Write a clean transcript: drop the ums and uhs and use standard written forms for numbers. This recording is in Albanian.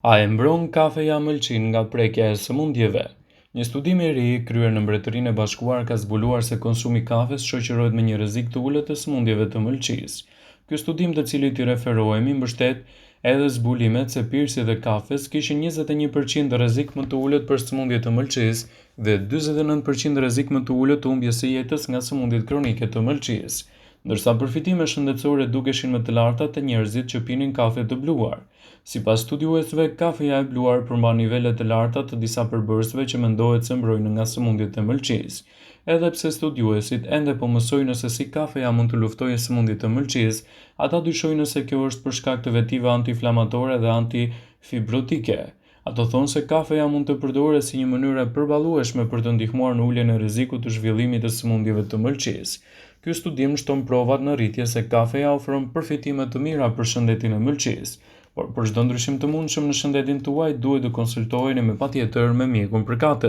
A e mbron kafeja mëlçin nga prekja e sëmundjeve? Një studim i ri kryer në Mbretërinë e Bashkuar ka zbuluar se konsumi i kafes shoqërohet me një rrezik të ulët të sëmundjeve të mëlçisë. Ky studim, të cilit i referohemi, mbështet edhe zbulimet se pirsi dhe kafes kishin 21% rrezik më të ulët për sëmundje të mëlçisë dhe 49% rrezik më të ulët të humbjes së jetës nga sëmundjet kronike të mëlçisë, ndërsa përfitimet shëndetësore dukeshin më të larta te njerëzit që pinin kafe të bluar. Sipas studiuesve, kafeja e bluar përmban nivele të larta të disa përbërësve që mendohet se mbrojnë nga sëmundjet e mëlçisë. Edhe pse studiuesit ende po mësojnë se si kafeja mund të luftojë sëmundjet e mëlçisë, ata dyshojnë se kjo është për shkak të vetive antiinflamatore dhe antifibrotike. Ato thonë se kafeja mund të përdoret si një mënyrë e përballueshme për të ndihmuar në uljen e rrezikut të zhvillimit të sëmundjeve të mëlçisë. Ky studim shton provat në rritje se kafeja ofron përfitime të mira për shëndetin e mëlçisë, por për çdo ndryshim të mundshëm në shëndetin tuaj duhet të konsultoheni patjetër me mjekun përkatës.